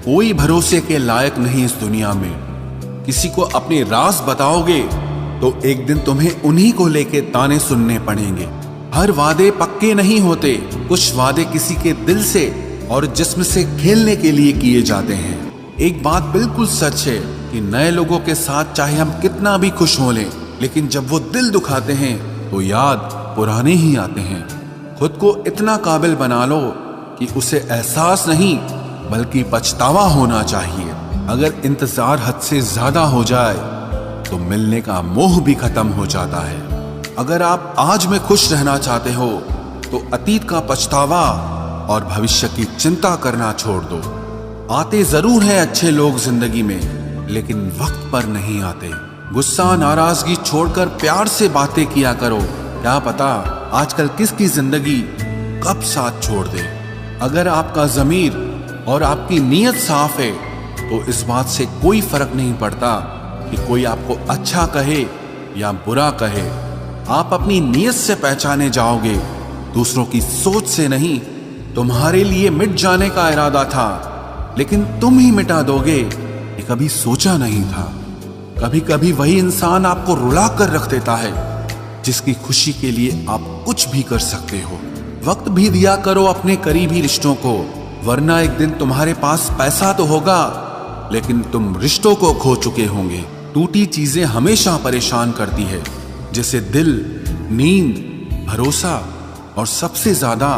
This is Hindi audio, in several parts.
कोई भरोसे के लायक नहीं इस दुनिया में। किसी को अपने राज बताओगे तो एक दिन तुम्हें उन्हीं को लेके ताने सुनने पड़ेंगे। हर वादे पक्के नहीं होते, कुछ वादे किसी के दिल से और जिस्म से खेलने के लिए किए जाते हैं। एक बात बिल्कुल सच है कि नए लोगों के साथ चाहे हम कितना भी खुश हो लें, लेकिन जब वो दिल दुखाते हैं तो याद पुराने ही आते हैं। खुद को इतना काबिल बना लो कि उसे एहसास नहीं बल्कि पछतावा होना चाहिए। अगर इंतजार हद से ज्यादा हो जाए तो मिलने का मोह भी खत्म हो जाता है। अगर आप आज में खुश रहना चाहते हो तो अतीत का पछतावा और भविष्य की चिंता करना छोड़ दो। आते जरूर हैं अच्छे लोग जिंदगी में, लेकिन वक्त पर नहीं आते। गुस्सा नाराजगी छोड़कर प्यार से बातें किया करो। क्या पता आजकल किसकी जिंदगी कब साथ छोड़ दे। अगर आपका ज़मीर और आपकी नीयत साफ है तो इस बात से कोई फर्क नहीं पड़ता कि कोई आपको अच्छा कहे या बुरा कहे। आप अपनी नीयत से पहचाने जाओगे, दूसरों की सोच से नहीं। तुम्हारे लिए मिट जाने का इरादा था, लेकिन तुम ही मिटा दोगे ये कभी सोचा नहीं था। कभी कभी वही इंसान आपको रुला कर रख देता है जिसकी खुशी के लिए आप कुछ भी कर सकते हो। वक्त भी दिया करो अपने करीबी रिश्तों को, वरना एक दिन तुम्हारे पास पैसा तो होगा लेकिन तुम रिश्तों को खो चुके होंगे। टूटी चीजें हमेशा परेशान करती है, जैसे दिल, नींद, भरोसा और सबसे ज्यादा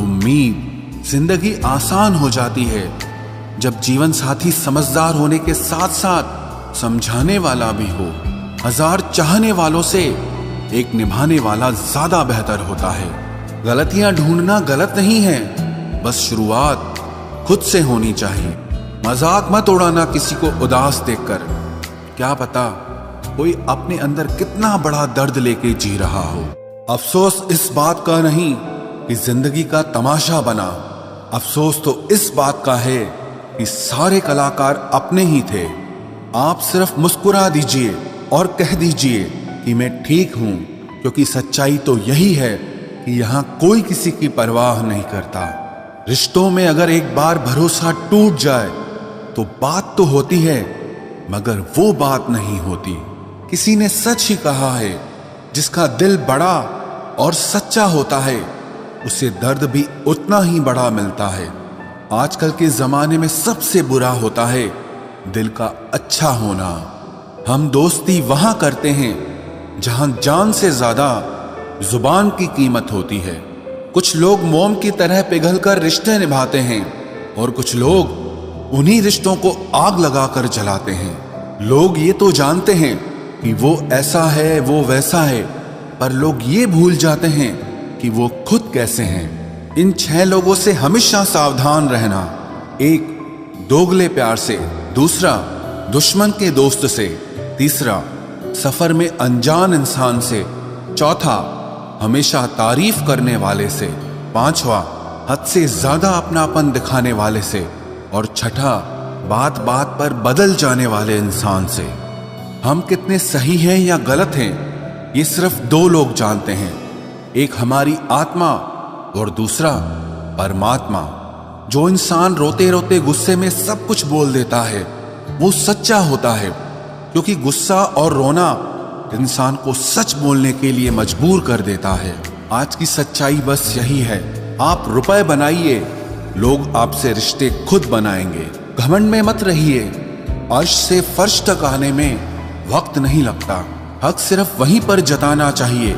उम्मीद। जिंदगी आसान हो जाती है जब जीवन साथी समझदार होने के साथ साथ समझाने वाला भी हो। 1000 चाहने वालों से एक निभाने वाला ज्यादा बेहतर होता है। गलतियां ढूंढना गलत नहीं है, बस शुरुआत खुद से होनी चाहिए। मजाक मत उड़ाना किसी को उदास देखकर। क्या पता कोई अपने अंदर कितना बड़ा दर्द लेके जी रहा हो। अफसोस इस बात का नहीं कि जिंदगी का तमाशा बना, अफसोस तो इस बात का है कि सारे कलाकार अपने ही थे। आप सिर्फ मुस्कुरा दीजिए और कह दीजिए कि मैं ठीक हूं, क्योंकि सच्चाई तो यही है कि यहाँ कोई किसी की परवाह नहीं करता। रिश्तों में अगर एक बार भरोसा टूट जाए तो बात तो होती है, मगर वो बात नहीं होती। किसी ने सच ही कहा है, जिसका दिल बड़ा और सच्चा होता है उसे दर्द भी उतना ही बड़ा मिलता है। आजकल के जमाने में सबसे बुरा होता है दिल का अच्छा होना। हम दोस्ती वहां करते हैं जहां जान से ज्यादा जुबान की कीमत होती है। कुछ लोग मोम की तरह पिघलकर रिश्ते निभाते हैं और कुछ लोग उन्हीं रिश्तों को आग लगाकर जलाते हैं। लोग ये तो जानते हैं कि वो ऐसा है, वो वैसा है, पर लोग ये भूल जाते हैं कि वो खुद कैसे हैं। इन 6 लोगों से हमेशा सावधान रहना। 1 दोगले प्यार से, दूसरा दुश्मन के दोस्त से, तीसरा सफर में अनजान इंसान से, चौथा हमेशा तारीफ करने वाले से, 5वां हद से ज्यादा अपनापन दिखाने वाले से, और छठा बात बात पर बदल जाने वाले इंसान से। हम कितने सही हैं या गलत हैं ये सिर्फ 2 लोग जानते हैं, एक हमारी आत्मा और दूसरा परमात्मा। जो इंसान रोते रोते गुस्से में सब कुछ बोल देता है वो सच्चा होता है, क्योंकि गुस्सा और रोना इंसान को सच बोलने के लिए मजबूर कर देता है। आज की सच्चाई बस यही है, आप रुपए बनाइए, लोग आपसे रिश्ते खुद बनाएंगे। घमंड में मत रहिए, अर्श से फर्श तक आने में वक्त नहीं लगता। हक सिर्फ वहीं पर जताना चाहिए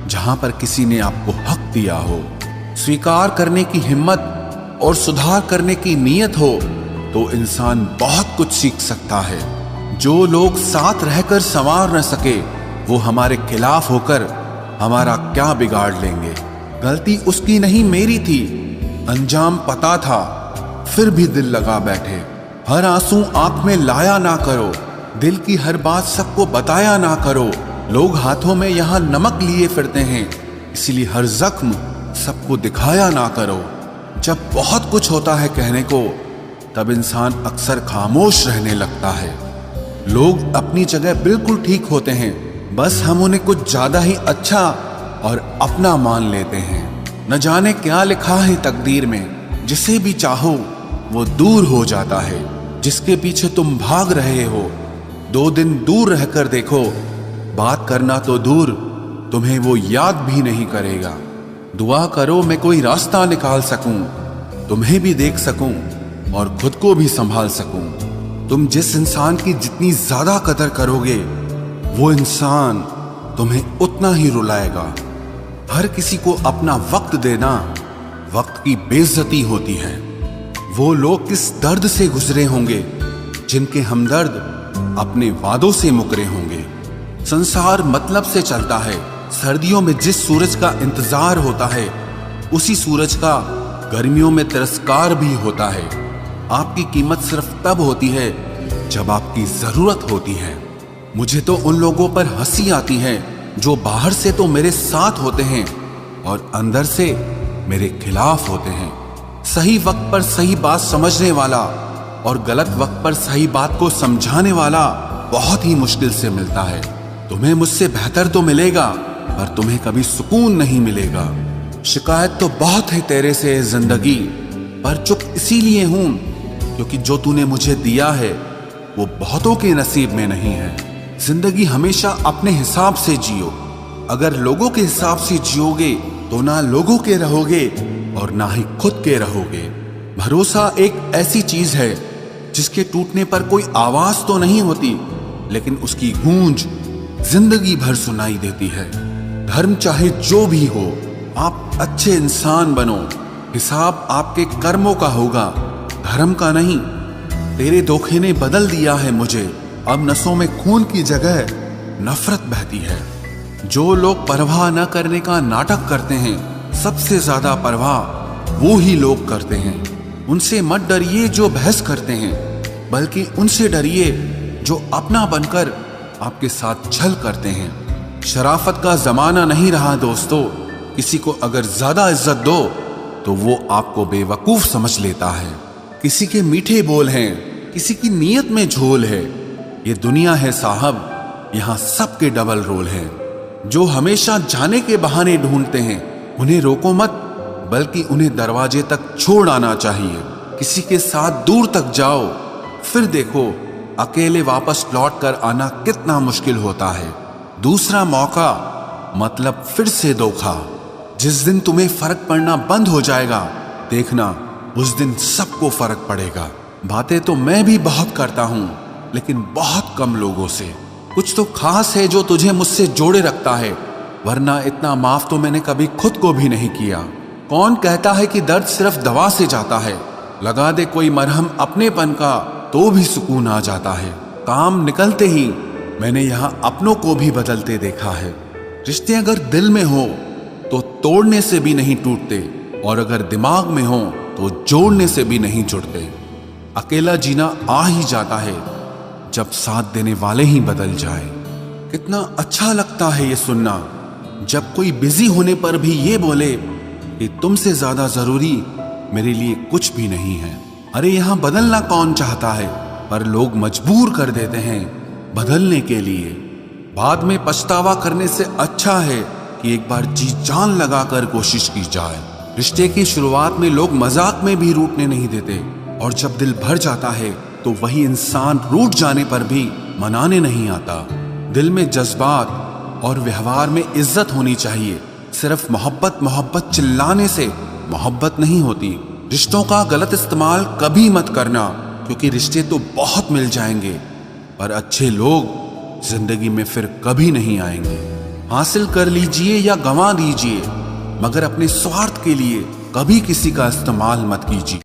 जहां पर किसी ने आपको हक दिया हो। स्वीकार करने की हिम्मत और सुधार करने की नीयत हो तो इंसान बहुत कुछ सीख सकता है। जो लोग साथ रहकर संवार न सके वो हमारे खिलाफ होकर हमारा क्या बिगाड़ लेंगे। गलती उसकी नहीं मेरी थी, अंजाम पता था फिर भी दिल लगा बैठे। हर आंसू आंख में लाया ना करो, दिल की हर बात सबको बताया ना करो। लोग हाथों में यहाँ नमक लिए फिरते हैं, इसलिए हर जख्म सबको दिखाया ना करो। जब बहुत कुछ होता है कहने को, तब इंसान अक्सर खामोश रहने लगता है। लोग अपनी जगह बिल्कुल ठीक होते हैं, बस हम उन्हें कुछ ज्यादा ही अच्छा और अपना मान लेते हैं। न जाने क्या लिखा है तकदीर में, जिसे भी चाहो वो दूर हो जाता है जिसके पीछे तुम भाग रहे हो। 2 दिन दूर रहकर देखो, बात करना तो दूर, तुम्हें वो याद भी नहीं करेगा। दुआ करो मैं कोई रास्ता निकाल सकूं, तुम्हें भी देख सकूं और खुद को भी संभाल सकूं। तुम जिस इंसान की जितनी ज्यादा कदर करोगे, वो इंसान तुम्हें उतना ही रुलाएगा। हर किसी को अपना वक्त देना वक्त की बेइज्जती होती है। वो लोग किस दर्द से गुजरे होंगे जिनके हमदर्द अपने वादों से मुकरे होंगे। संसार मतलब से चलता है। सर्दियों में जिस सूरज का इंतजार होता है, उसी सूरज का गर्मियों में तिरस्कार भी होता है। आपकी कीमत सिर्फ तब होती है जब आपकी जरूरत होती है। मुझे तो उन लोगों पर हंसी आती है जो बाहर से तो मेरे साथ होते हैं और अंदर से मेरे खिलाफ होते हैं। सही वक्त पर सही बात समझने वाला और गलत वक्त पर सही बात को समझाने वाला बहुत ही मुश्किल से मिलता है। तुम्हें मुझसे बेहतर तो मिलेगा, पर तुम्हें कभी सुकून नहीं मिलेगा। शिकायत तो बहुत है तेरे से जिंदगी, पर चुप इसीलिए हूं क्योंकि जो तूने मुझे दिया है वो बहुतों के नसीब में नहीं है। जिंदगी हमेशा अपने हिसाब से जियो। अगर लोगों के हिसाब से जियोगे तो ना लोगों के रहोगे और ना ही खुद के रहोगे। भरोसा एक ऐसी चीज है जिसके टूटने पर कोई आवाज तो नहीं होती, लेकिन उसकी गूंज जिंदगी भर सुनाई देती है। धर्म चाहे जो भी हो, आप अच्छे इंसान बनो। हिसाब आपके कर्मों का होगा, धर्म का नहीं। तेरे धोखे ने बदल दिया है मुझे। अब नसों में खून की जगह नफरत बहती है। जो लोग परवाह न करने का नाटक करते हैं, सबसे ज्यादा परवाह वो ही लोग करते हैं। उनसे मत डरिए जो बहस करते हैं, बल्कि उनसे डरिए जो अपना बनकर आपके साथ छल करते हैं। शराफत का जमाना नहीं रहा दोस्तों। किसी को अगर ज्यादा इज्जत दो तो वो आपको बेवकूफ समझ लेता है। किसी के मीठे बोल हैं, किसी की नीयत में झोल है। ये दुनिया है साहब, यहाँ सबके डबल रोल है। जो हमेशा जाने के बहाने ढूंढते हैं, उन्हें रोको मत, बल्कि उन्हें दरवाजे तक छोड़ आना चाहिए। किसी के साथ दूर तक जाओ, फिर देखो अकेले वापस लौट कर आना कितना मुश्किल होता है। दूसरा मौका मतलब फिर से धोखा। जिस दिन तुम्हें फर्क पड़ना बंद हो जाएगा, देखना उस दिन सबको फर्क पड़ेगा। बातें तो मैं भी बहुत करता हूं, लेकिन बहुत कम लोगों से। कुछ तो खास है जो तुझे मुझसे जोड़े रखता है, वरना इतना माफ तो मैंने कभी खुद को भी नहीं किया। कौन कहता है कि दर्द सिर्फ दवा से जाता है? लगा दे कोई मरहम अपनेपन का तो भी सुकून आ जाता है। काम निकलते ही मैंने यहाँ अपनों को भी बदलते देखा है। रिश्ते अगर दिल में हो तो तोड़ने से भी नहीं टूटते, और अगर दिमाग में हो तो जोड़ने से भी नहीं जुड़ते। अकेला जीना आ ही जाता है जब साथ देने वाले ही बदल जाए। कितना अच्छा लगता है ये सुनना, जब कोई बिजी होने पर भी ये बोले कि तुमसे ज्यादा जरूरी मेरे लिए कुछ भी नहीं है। अरे यहाँ बदलना कौन चाहता है, पर लोग मजबूर कर देते हैं बदलने के लिए। बाद में पछतावा करने से अच्छा है कि एक बार जी जान लगाकर कोशिश की जाए। रिश्ते की शुरुआत में लोग मजाक में भी रूठने नहीं देते, और जब दिल भर जाता है तो वही इंसान रूठ जाने पर भी मनाने नहीं आता। दिल में जज्बात और व्यवहार में इज्जत होनी चाहिए। सिर्फ मोहब्बत मोहब्बत चिल्लाने से मोहब्बत नहीं होती। रिश्तों का गलत इस्तेमाल कभी मत करना, क्योंकि रिश्ते तो बहुत मिल जाएंगे, पर अच्छे लोग जिंदगी में फिर कभी नहीं आएंगे। हासिल कर लीजिए या गंवा दीजिए, मगर अपने स्वार्थ के लिए कभी किसी का इस्तेमाल मत कीजिए।